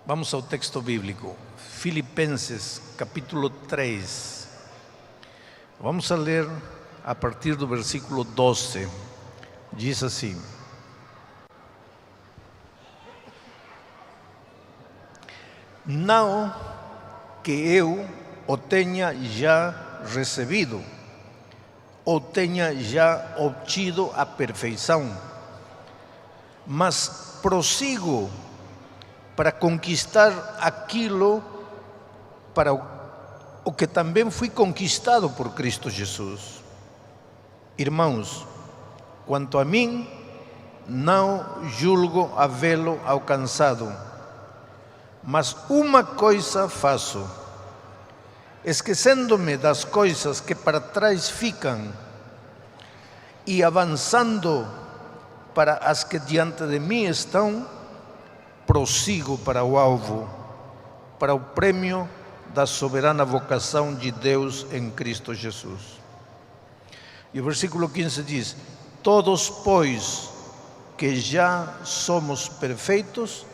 Vamos ao texto bíblico, Filipenses, capítulo 3. Vamos a ler a partir do versículo 12. Diz assim: Não que eu o tenha já recebido, ou tenha já obtido a perfeição, mas prossigo para conquistar aquilo para o que também fui conquistado por Cristo Jesus. Irmãos, quanto a mim, não julgo havê-lo alcançado, mas uma coisa faço, esquecendo-me das coisas que para trás ficam e avançando para as que diante de mim estão, prossigo para o alvo, para o prêmio da soberana vocação de Deus em Cristo Jesus. E o versículo 15 diz: Todos, pois, que já somos perfeitos,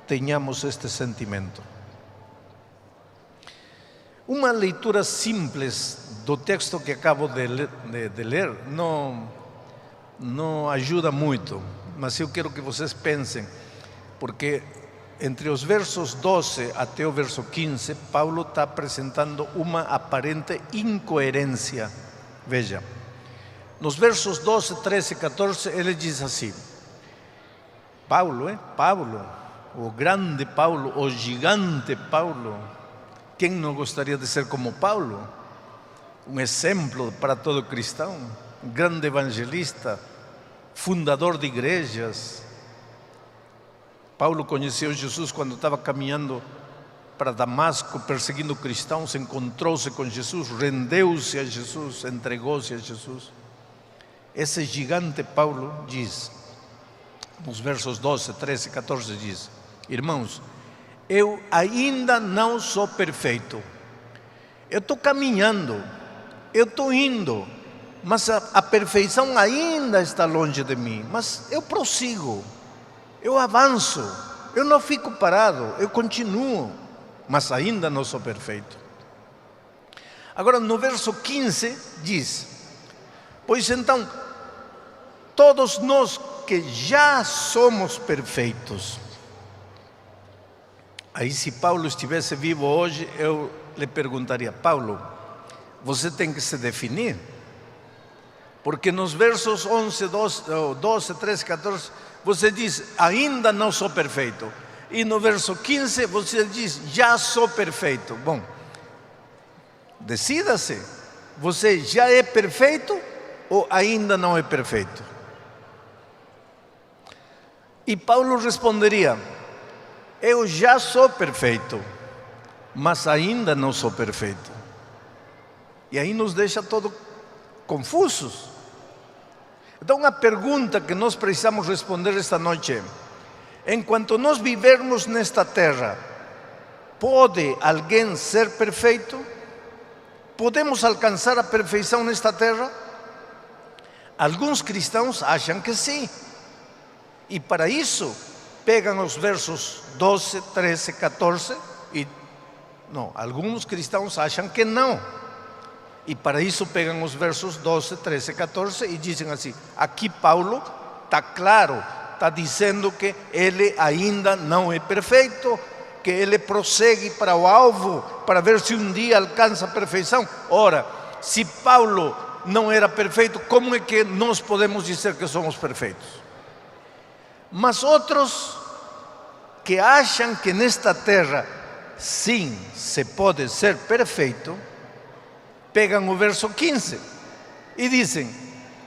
tenhamos este sentimento. Uma leitura simples do texto que acabo de ler não ajuda muito, mas eu quero que vocês pensem, porque entre os versos 12 até o verso 15, Paulo está apresentando uma aparente incoerência. Veja, nos versos 12, 13 e 14, ele diz assim: Paulo, o grande Paulo, o gigante Paulo, quem não gostaria de ser como Paulo? Um exemplo para todo cristão, um grande evangelista, fundador de igrejas. Paulo conheceu Jesus quando estava caminhando para Damasco, perseguindo cristãos, encontrou-se com Jesus, rendeu-se a Jesus, entregou-se a Jesus. Esse gigante Paulo diz, nos versos 12, 13 e 14, diz: Irmãos, eu ainda não sou perfeito. Eu estou caminhando, eu estou indo, mas a perfeição ainda está longe de mim. Mas eu prossigo, eu avanço, eu não fico parado, eu continuo, mas ainda não sou perfeito. Agora, no verso 15 diz: Pois então, todos nós que já somos perfeitos. Aí, se Paulo estivesse vivo hoje, eu lhe perguntaria: Paulo, você tem que se definir, porque nos versos 11, 12, 13, 14, você diz: ainda não sou perfeito, e no verso 15 você diz: já sou perfeito. Bom, decida-se, você já é perfeito ou ainda não é perfeito? E Paulo responderia: eu já sou perfeito, mas ainda não sou perfeito. E aí nos deixa todos confusos. Então a pergunta que nós precisamos responder esta noite é: enquanto nós vivermos nesta terra, pode alguém ser perfeito? Podemos alcançar a perfeição nesta terra? Alguns cristãos acham que sim, e para isso pegam os versos 12, 13, 14 e não, alguns cristãos acham que não, e para isso pegam os versos 12, 13, 14 e dizem assim: aqui Paulo está claro, está dizendo que ele ainda não é perfeito, que ele prossegue para o alvo, para ver se um dia alcança a perfeição. Ora, se Paulo não era perfeito, como é que nós podemos dizer que somos perfeitos? Mas outros que acham que nesta terra sim se pode ser perfeito, pegam o verso 15 e dizem: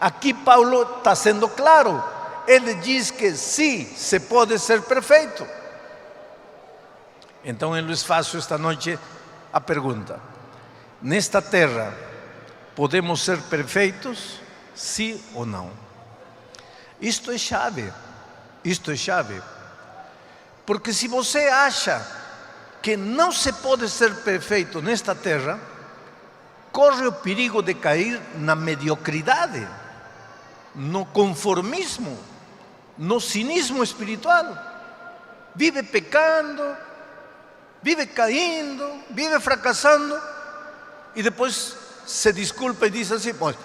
aqui Paulo está sendo claro, ele diz que sim, se pode ser perfeito. Então eu lhes faço esta noite a pergunta: nesta terra podemos ser perfeitos, sim ou não? Isto é chave, porque se você acha que não se pode ser perfeito nesta terra, corre o perigo de cair na mediocridade, no conformismo, no cinismo espiritual. Vive pecando, vive caindo, vive fracassando, e depois se desculpa e diz assim: pois,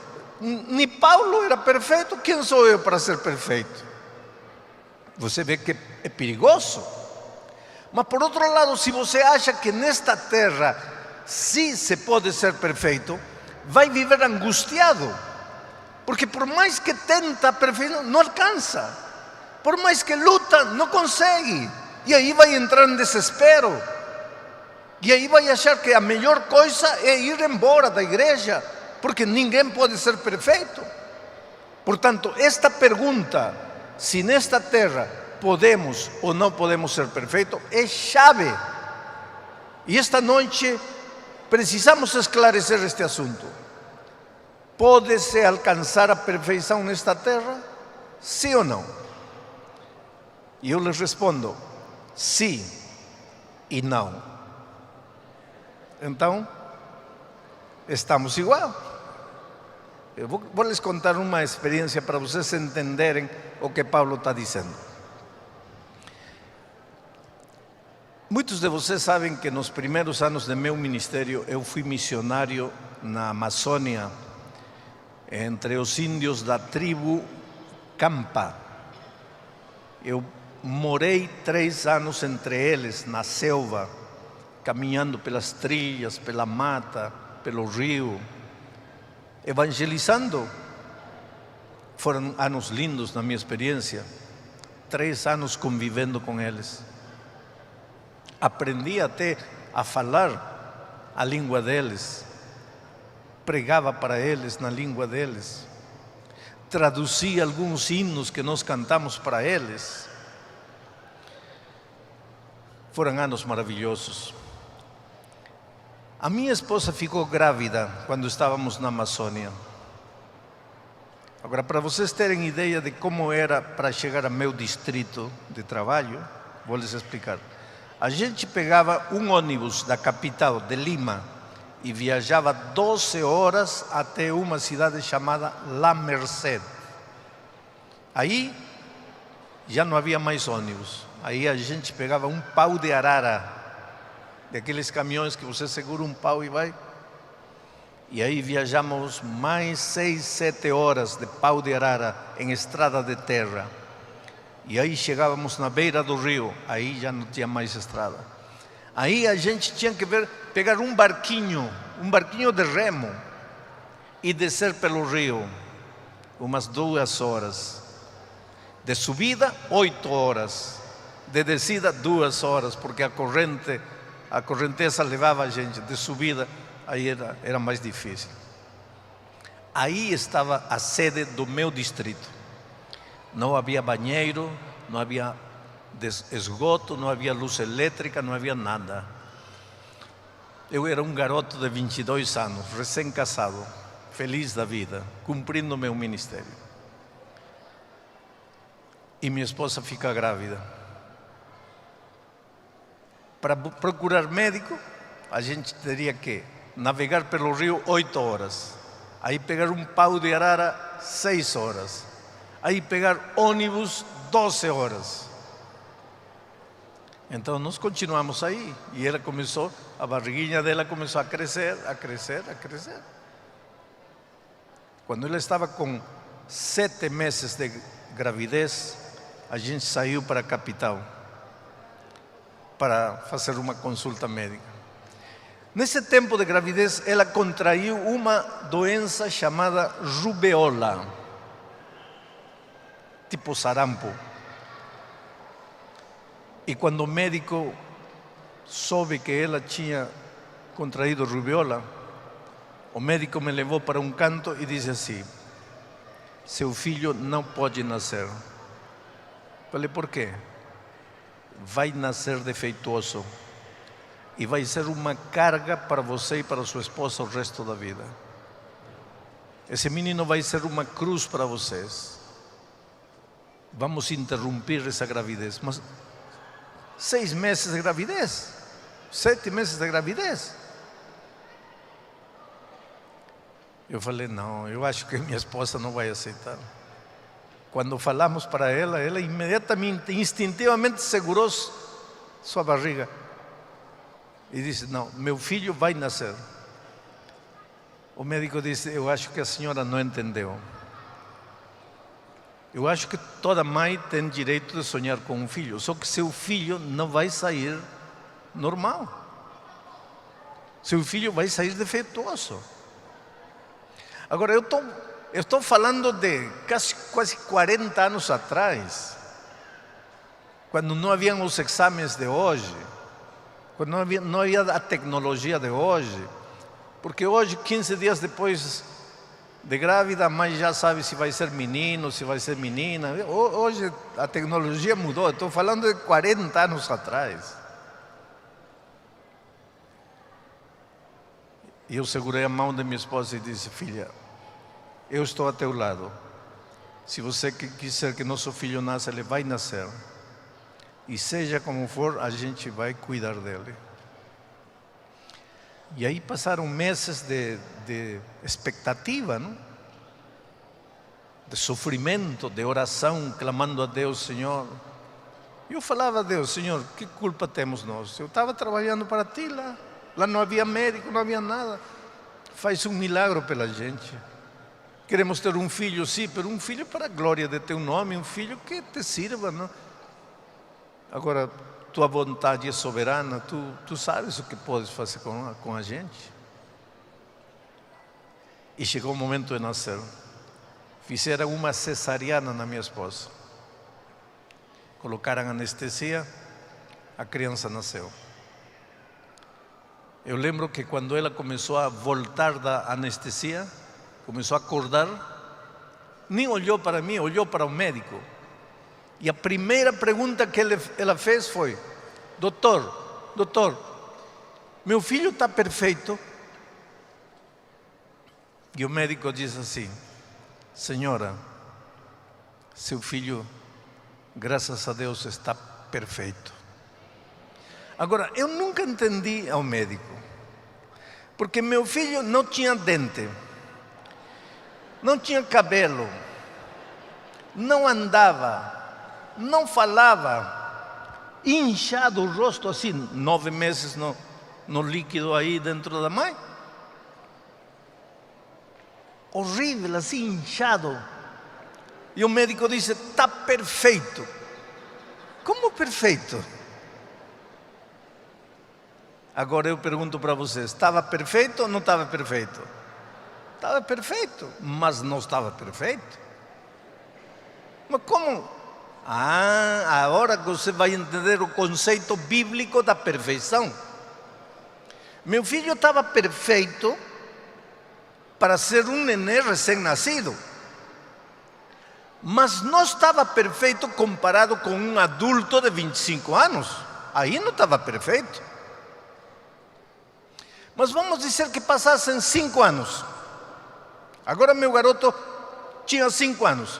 nem Paulo era perfeito, quem sou eu para ser perfeito? Você vê que é perigoso. Mas por outro lado, se você acha que nesta terra sim se pode ser perfeito, vai viver angustiado, porque por mais que tenta perfeição, não alcança. Por mais que luta, não consegue. E aí vai entrar em desespero. E aí vai achar que a melhor coisa é ir embora da igreja, porque ninguém pode ser perfeito. Portanto, esta pergunta, se nesta terra podemos ou não podemos ser perfeitos, é chave. E esta noite precisamos esclarecer este assunto. Pode-se alcançar a perfeição nesta terra? Sim ou não? E eu lhes respondo: sim e não. Então, estamos igual. Eu vou lhes contar uma experiência para vocês entenderem o que Paulo está dizendo. Muitos de vocês sabem que nos primeiros anos do meu ministério eu fui missionário na Amazônia, entre os índios da tribo Campa. Eu morei 3 anos entre eles, na selva, caminhando pelas trilhas, pela mata, pelo rio, evangelizando. Foram anos lindos na minha experiência, 3 anos convivendo com eles. Aprendi até a falar a língua deles, pregava para eles na língua deles, traduzia alguns hinos que nós cantamos para eles. Foram anos maravilhosos. A minha esposa ficou grávida quando estávamos na Amazônia. Agora, para vocês terem ideia de como era para chegar ao meu distrito de trabalho, vou lhes explicar. A gente pegava um ônibus da capital, de Lima, e viajava 12 horas até uma cidade chamada La Merced. Aí já não havia mais ônibus. Aí a gente pegava um pau de arara, daqueles caminhões que você segura um pau e vai. E aí viajamos mais 6, 7 horas de pau de arara em estrada de terra. E aí chegávamos na beira do rio, aí já não tinha mais estrada. Aí a gente tinha que pegar um barquinho de remo, e descer pelo rio, umas 2 horas. De subida, 8 horas. De descida, 2 horas, porque a correnteza levava a gente. De subida, aí era mais difícil. Aí estava a sede do meu distrito. Não havia banheiro, não havia esgoto, não havia luz elétrica, não havia nada. Eu era um garoto de 22 anos, recém-casado, feliz da vida, cumprindo meu ministério. E minha esposa fica grávida. Para procurar médico, a gente teria que navegar pelo rio 8 horas. Aí pegar um pau de arara 6 horas. Aí pegar ônibus 12 horas. Então nós continuamos aí. E ela começou, a barriguinha dela começou a crescer, a crescer, a crescer. Quando ela estava com 7 meses de gravidez, a gente saiu para a capital para fazer uma consulta médica. Nesse tempo de gravidez, ela contraiu uma doença chamada rubeola, tipo sarampo. E quando o médico soube que ela tinha contraído rubeola, o médico me levou para um canto e disse assim: seu filho não pode nascer. Falei: por quê? Vai nascer defeituoso e vai ser uma carga para você e para sua esposa o resto da vida. Esse menino vai ser uma cruz para vocês. Vamos interromper essa gravidez. Mas 6 meses de gravidez, 7 meses de gravidez. Eu falei: não, eu acho que minha esposa não vai aceitar. Quando falamos para ela imediatamente, instintivamente segurou sua barriga. e disse: não, meu filho vai nascer. O médico disse: eu acho que a senhora não entendeu. Eu acho que toda mãe tem direito de sonhar com um filho, só que seu filho não vai sair normal. Seu filho vai sair defeituoso. Agora, eu estou falando de quase 40 anos atrás, quando não haviam os exames de hoje, quando não havia a tecnologia de hoje, porque hoje, 15 dias depois de grávida, a mãe já sabe se vai ser menino, se vai ser menina. Hoje a tecnologia mudou, estou falando de 40 anos atrás. E eu segurei a mão de minha esposa e disse: filha, eu estou a teu lado. Se você quiser que nosso filho nasça, ele vai nascer. E seja como for, a gente vai cuidar dele. E aí passaram meses de expectativa, não? De sofrimento, de oração, clamando a Deus: Senhor. Eu falava a Deus: Senhor, que culpa temos nós? Eu estava trabalhando para ti lá. Lá não havia médico, não havia nada. Faz um milagre pela gente. Queremos ter um filho, sim, mas um filho para a glória de teu nome, um filho que te sirva, não? Agora, tua vontade é soberana, tu sabes o que podes fazer com a gente. E chegou o momento de nascer. Fizeram uma cesariana na minha esposa. Colocaram anestesia, a criança nasceu. Eu lembro que quando ela começou a voltar da anestesia, começou a acordar, nem olhou para mim, olhou para o médico. E a primeira pergunta que ela fez foi: doutor, meu filho está perfeito? E o médico disse assim: senhora, seu filho, graças a Deus, está perfeito. Agora, eu nunca entendi ao médico, porque meu filho não tinha dente, não tinha cabelo, não andava, não falava, inchado o rosto assim, 9 meses no líquido aí dentro da mãe. Horrível, assim, inchado. E o médico disse: está perfeito. Como perfeito? Agora eu pergunto para vocês: estava perfeito ou não estava perfeito? Estava perfeito, mas não estava perfeito. Mas como? Agora que você vai entender o conceito bíblico da perfeição. Meu filho estava perfeito para ser um nenê recém-nascido, mas não estava perfeito comparado com um adulto de 25 anos. Aí não estava perfeito. Mas vamos dizer que passassem 5 anos. Agora meu garoto tinha 5 anos.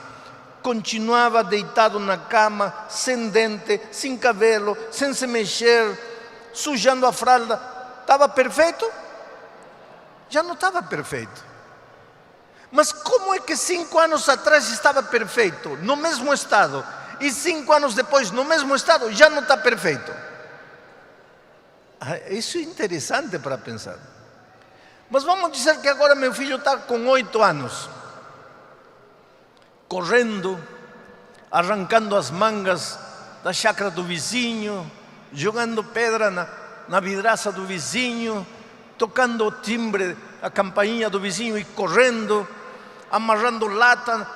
Continuava deitado na cama, sem dente, sem cabelo, sem se mexer, sujando a fralda. Estava perfeito? Já não estava perfeito. Mas como é que 5 anos atrás estava perfeito, no mesmo estado, e 5 anos depois, no mesmo estado, já não está perfeito? Isso é interessante para pensar. Mas vamos dizer que agora meu filho está com 8 anos, correndo, arrancando as mangas da chácara do vizinho, jogando pedra na vidraça do vizinho, tocando o timbre, a campainha do vizinho e correndo, amarrando lata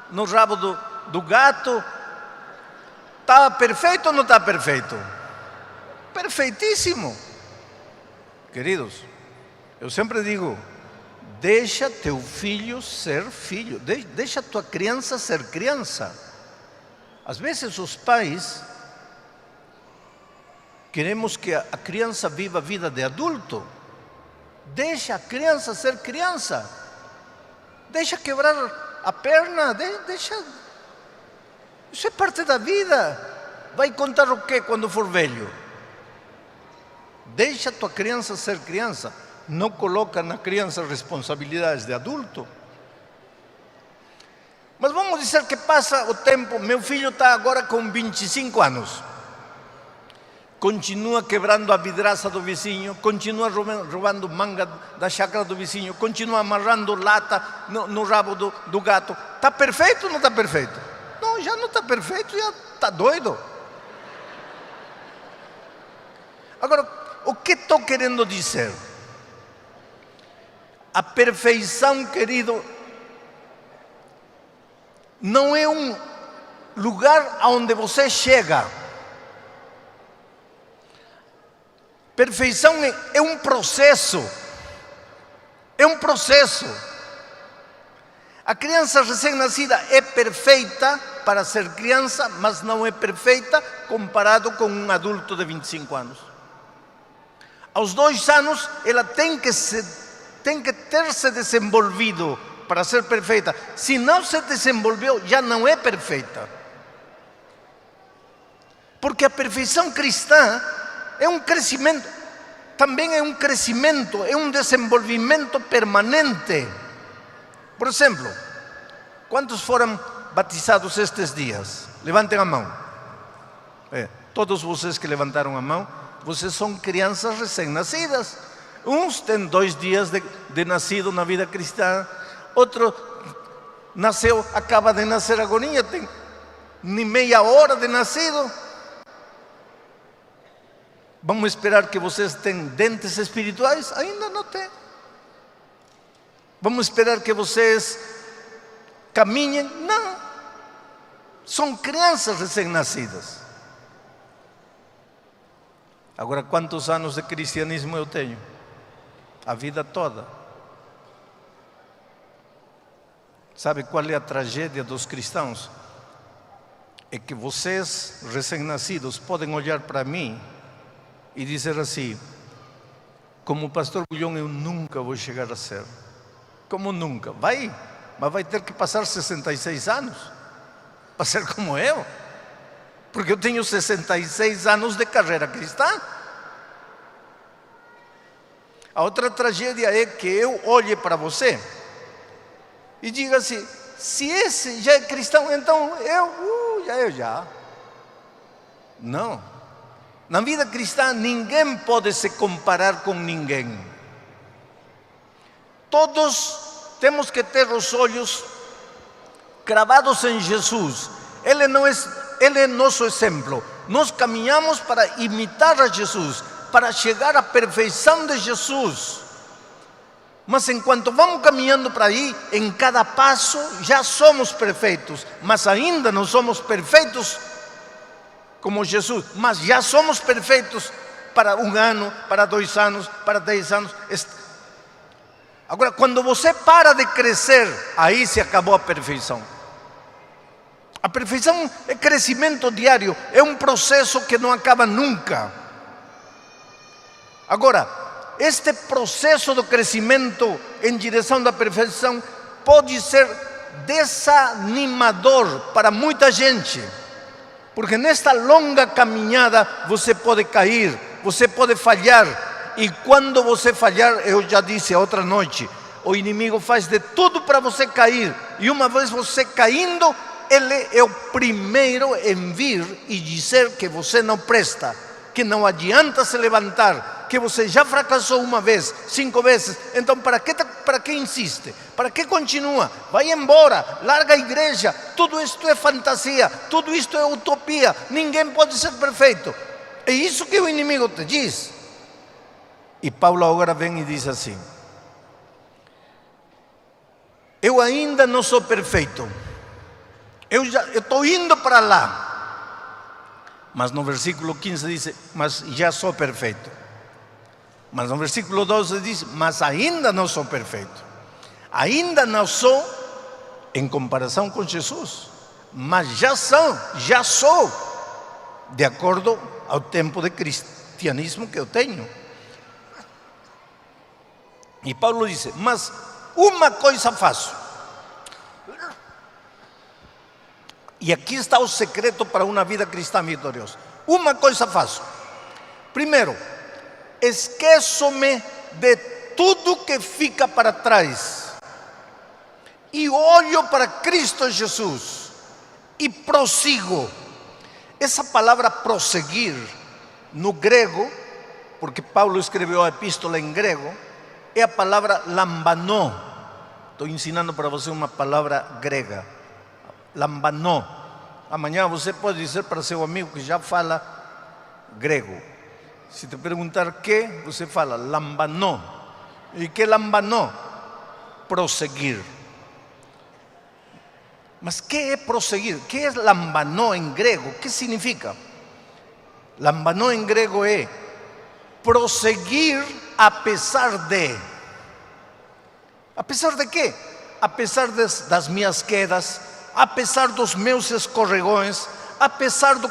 no rabo do gato. Está perfeito ou não está perfeito? Perfeitíssimo. Queridos, eu sempre digo: deixa teu filho ser filho, deixa tua criança ser criança. Às vezes os pais queremos que a criança viva a vida de adulto. Deixa a criança ser criança. Deixa quebrar a perna, deixa. Isso é parte da vida. Vai contar o quê quando for velho? Deixa tua criança ser criança. Não coloca na criança responsabilidades de adulto. Mas vamos dizer que passa o tempo. Meu filho está agora com 25 anos. continua quebrando a vidraça do vizinho, continua roubando manga da chácara do vizinho, continua amarrando lata no rabo do gato. Está perfeito ou não está perfeito? Não, já não está perfeito, já está doido. Agora, o que estou querendo dizer? A perfeição, querido, não é um lugar aonde você chega. Perfeição é um processo. É um processo. A criança recém-nascida é perfeita para ser criança, mas não é perfeita comparado com um adulto de 25 anos. Aos 2 anos, ela tem que ter se desenvolvido para ser perfeita. Se não se desenvolveu, já não é perfeita. Porque a perfeição cristã é um crescimento, também é um crescimento, é um desenvolvimento permanente. Por exemplo, quantos foram batizados estes dias? Levantem a mão. Todos vocês que levantaram a mão, vocês são crianças recém-nascidas. Uns têm 2 dias de nascido na vida cristã, outro nasceu, acaba de nascer agora, tem nem meia hora de nascido. Vamos esperar que vocês tenham dentes espirituais? Ainda não tem. Vamos esperar que vocês caminhem? Não. São crianças recém-nascidas. Agora, quantos anos de cristianismo eu tenho? A vida toda. Sabe qual é a tragédia dos cristãos? É que vocês, recém-nascidos, podem olhar para mim e dizer assim: como o pastor Bulhão eu nunca vou chegar a ser. Como nunca? Vai, mas vai ter que passar 66 anos para ser como eu. Porque eu tenho 66 anos de carreira cristã. A outra tragédia é que eu olhe para você e diga assim: se esse já é cristão, então eu já. Não. Na vida cristã, ninguém pode se comparar com ninguém. Todos temos que ter os olhos cravados em Jesus. Ele é nosso exemplo. Nós caminhamos para imitar a Jesus, para chegar à perfeição de Jesus. Mas enquanto vamos caminhando para aí, em cada passo já somos perfeitos, mas ainda não somos perfeitos como Jesus, mas já somos perfeitos para 1 ano, para 2 anos, para 10 anos. Agora, quando você para de crescer, aí se acabou a perfeição. A perfeição é crescimento diário, é um processo que não acaba nunca. Agora, este processo de crescimento em direção da perfeição pode ser desanimador para muita gente. Porque nesta longa caminhada você pode cair, você pode falhar. E quando você falhar, eu já disse a outra noite, o inimigo faz de tudo para você cair. E uma vez você caindo, ele é o primeiro em vir e dizer que você não presta, que não adianta se levantar, que você já fracassou 1 vez, 5 vezes. Então para que insiste? Para que continua? Vai embora, larga a igreja. Tudo isto é fantasia, tudo isto é utopia. Ninguém pode ser perfeito. É isso que o inimigo te diz. E Paulo agora vem e diz assim: eu ainda não sou perfeito, eu estou indo para lá. Mas no versículo 15 diz: mas já sou perfeito. Mas no versículo 12 diz: mas ainda não sou perfeito. Ainda não sou em comparação com Jesus, mas já sou, de acordo ao tempo de cristianismo que eu tenho. E Paulo diz: mas uma coisa faço. E aqui está o secreto para uma vida cristã vitoriosa. Uma coisa faço. Primeiro, esqueço-me de tudo que fica para trás e olho para Cristo Jesus e prossigo. Essa palavra prosseguir no grego, porque Paulo escreveu a epístola em grego, é a palavra lambanó. Estou ensinando para você uma palavra grega, lambanó. Amanhã você pode dizer para seu amigo que já fala grego. Se te perguntar que, você fala lambanó. E que lambanó? Prosseguir. Mas que é prosseguir? Que é lambanó em grego? Que significa? Lambanó em grego é prosseguir a pesar de. A pesar de quê? A pesar das minhas quedas, a pesar dos meus escorregões, a pesar de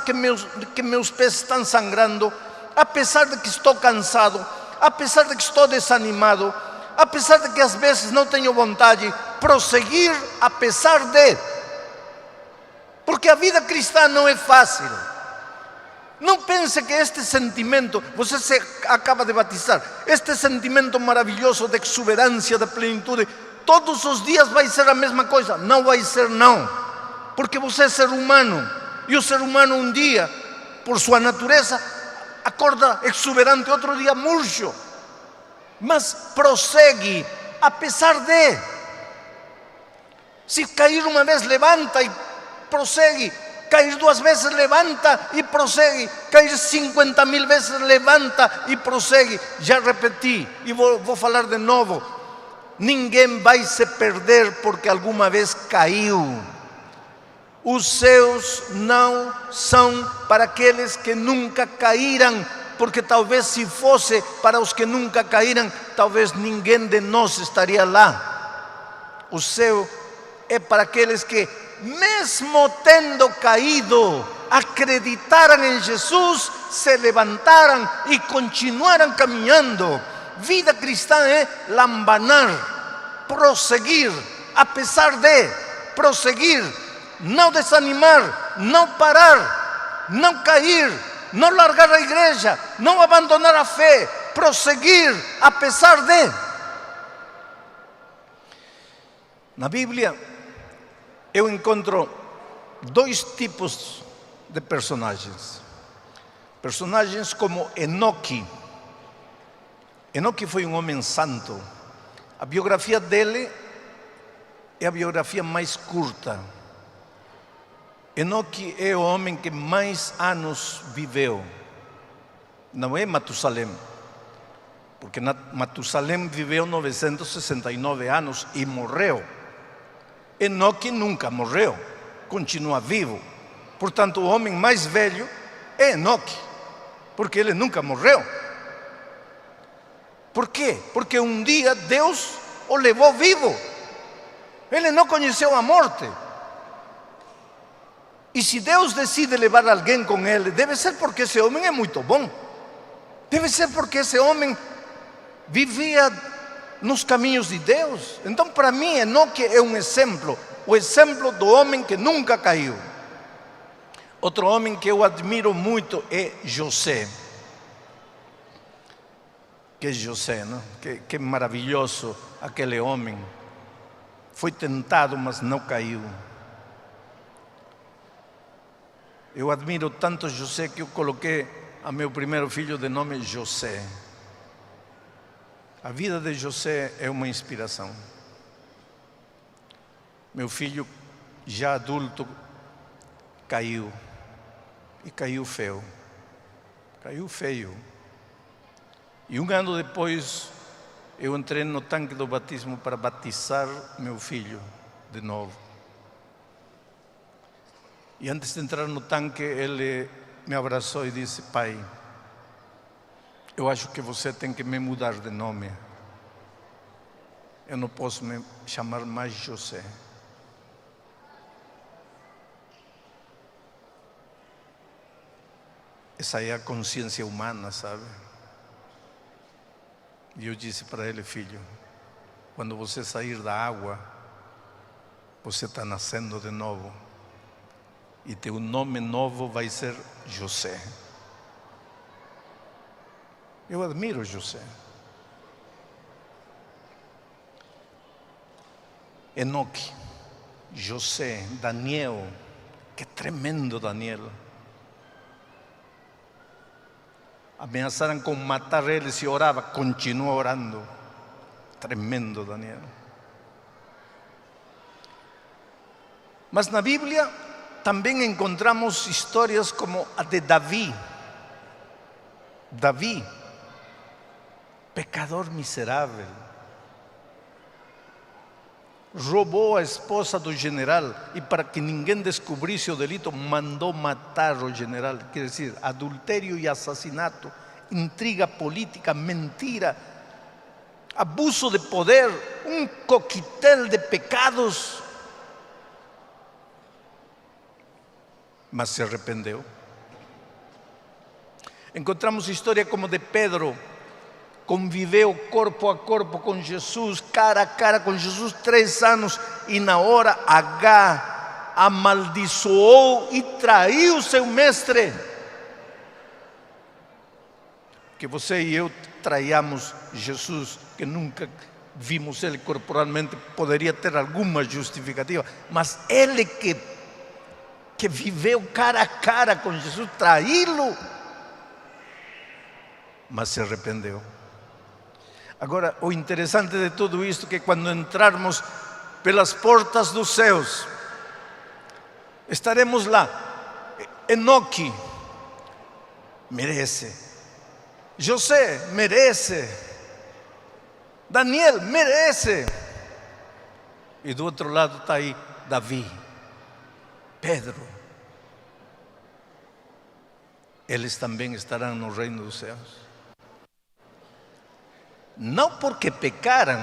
que meus pés estão sangrando, a pesar de que estou cansado, a pesar de que estou desanimado, a pesar de que às vezes não tenho vontade, prosseguir a pesar de. Porque a vida cristã não é fácil. Não pense que este sentimento, você se acaba de batizar, este sentimento maravilhoso de exuberância, de plenitude, todos os dias vai ser a mesma coisa. Não vai ser, não. Porque você é ser humano. E o ser humano um dia, por sua natureza, acorda exuberante, outro dia murcho. Mas prossegue, apesar de. Se cair uma vez, levanta e prossegue. Cair 2 vezes, levanta e prossegue. Cair 50.000 vezes, levanta e prossegue. Já repeti e vou falar de novo. Ninguém vai se perder porque alguma vez caiu. Os céus não são para aqueles que nunca caíram, porque talvez se fosse para os que nunca caíram, talvez ninguém de nós estaria lá. O céu é para aqueles que, mesmo tendo caído, acreditaram em Jesus, se levantaram e continuaram caminhando. Vida cristã é lambanar, prosseguir, apesar de, prosseguir, não desanimar, não parar, não cair, não largar a igreja, não abandonar a fé, prosseguir, apesar de. Na Bíblia, eu encontro 2 tipos de personagens. Personagens como Enoque. Enoque foi um homem santo. A biografia dele é a biografia mais curta. Enoque é o homem que mais anos viveu. Não é Matusalém, porque Matusalém viveu 969 anos e morreu. Enoque nunca morreu, continua vivo. Portanto, o homem mais velho é Enoque, porque ele nunca morreu. Por quê? Porque um dia Deus o levou vivo. Ele não conheceu a morte. E se Deus decide levar alguém com ele, deve ser porque esse homem é muito bom. Deve ser porque esse homem vivia nos caminhos de Deus. Então, para mim, Enoque é um exemplo. O exemplo do homem que nunca caiu. Outro homem que eu admiro muito é José. Que José, não? Que maravilhoso aquele homem. Foi tentado, mas não caiu. Eu admiro tanto José que eu coloquei a meu primeiro filho de nome José. A vida de José é uma inspiração. Meu filho, já adulto, caiu. E caiu feio. Caiu feio. E 1 ano depois, eu entrei no tanque do batismo para batizar meu filho de novo. E antes de entrar no tanque, ele me abraçou e disse: pai, eu acho que você tem que me mudar de nome. Eu não posso me chamar mais José. Essa é a consciência humana, sabe? E eu disse para ele: filho, quando você sair da água, você está nascendo de novo. E teu nome novo vai ser José. Eu admiro José. Enoque, José, Daniel, que tremendo Daniel. ameaçaram com matar ele se orava, continua orando. Tremendo, Daniel. Mas na Bíblia também encontramos histórias como a de Davi. Davi, pecador miserável, roubou a esposa do general e, para que ninguém descobrisse o delito, mandou matar o general. Quer dizer, adultério e assassinato, intriga política, mentira, abuso de poder, um coquetel de pecados. Mas se arrependeu. Encontramos história como de Pedro, conviveu corpo a corpo com Jesus, cara a cara com Jesus 3 anos, e na hora H amaldiçoou e traiu seu mestre. Que você e eu traiamos Jesus, que nunca vimos ele corporalmente, poderia ter alguma justificativa, mas ele que viveu cara a cara com Jesus, traí-lo, mas se arrependeu. Agora, o interessante de tudo isto é que quando entrarmos pelas portas dos céus, estaremos lá. Enoque merece, José merece, Daniel merece, e do outro lado está aí Davi, Pedro. Eles também estarão no reino dos céus. Não porque pecaram,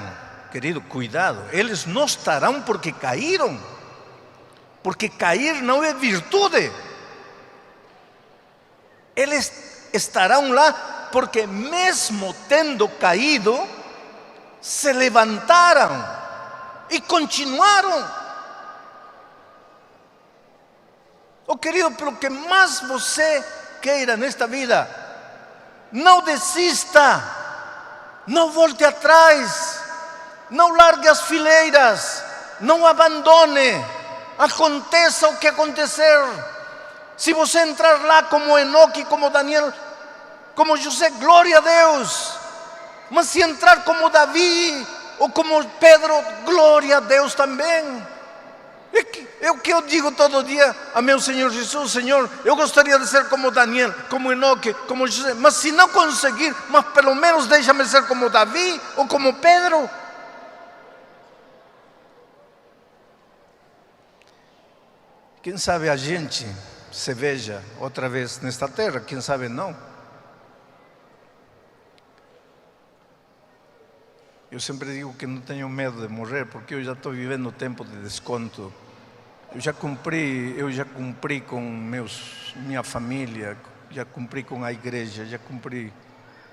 querido, cuidado, eles não estarão porque caíram, porque cair não é virtude. Eles estarão lá porque, mesmo tendo caído, se levantaram e continuaram. Oh, querido, pelo que mais você queira nesta vida, não desista. Não volte atrás, não largue as fileiras, não abandone, aconteça o que acontecer. Se você entrar lá como Enoque, como Daniel, como José, glória a Deus. Mas se entrar como Davi ou como Pedro, glória a Deus também. É o que eu digo todo dia a meu Senhor Jesus: Senhor, eu gostaria de ser como Daniel, como Enoque, como José, mas se não conseguir, mas pelo menos deixa-me ser como Davi ou como Pedro. Quem sabe a gente se veja outra vez nesta terra, quem sabe não. Eu sempre digo que não tenho medo de morrer, porque eu já estou vivendo o tempo de desconto. Eu já cumpri com minha família, já cumpri com a igreja, já cumpri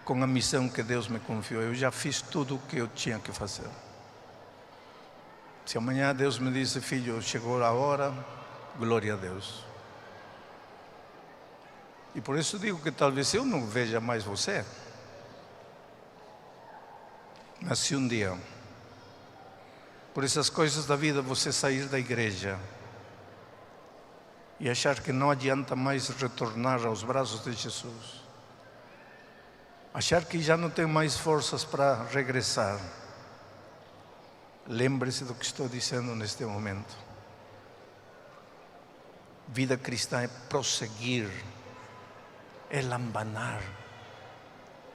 com a missão que Deus me confiou. Eu já fiz tudo o que eu tinha que fazer. Se amanhã Deus me diz: filho, chegou a hora, glória a Deus. E por isso digo que talvez eu não veja mais você. Mas se um dia, por essas coisas da vida, você sair da igreja e achar que não adianta mais retornar aos braços de Jesus, achar que já não tem mais forças para regressar, lembre-se do que estou dizendo neste momento. Vida cristã é prosseguir, é lambanar,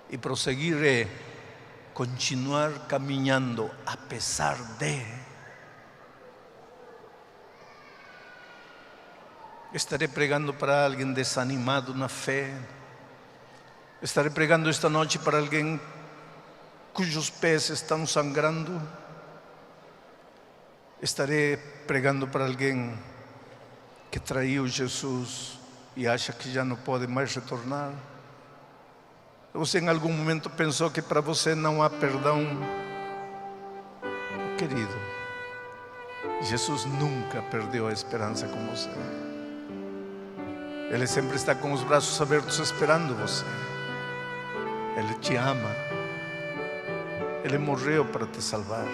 e prosseguir é continuar caminhando apesar de. Estarei pregando para alguém desanimado na fé. Estarei pregando esta noite para alguém cujos pés estão sangrando. Estarei pregando para alguém que traiu Jesus e acha que já não pode mais retornar. Você em algum momento pensou que para você não há perdão? Querido, Jesus nunca perdeu a esperança com você. Ele sempre está com os braços abertos esperando você. Ele te ama. Ele morreu para te salvar.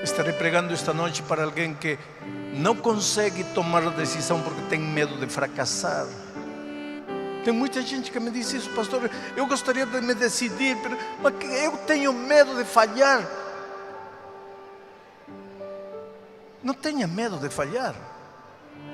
Estarei pregando esta noite para alguém que não consegue tomar a decisão porque tem medo de fracassar. Tem muita gente que me diz isso: pastor, eu gostaria de me decidir, mas eu tenho medo de falhar. Não tenha medo de falhar.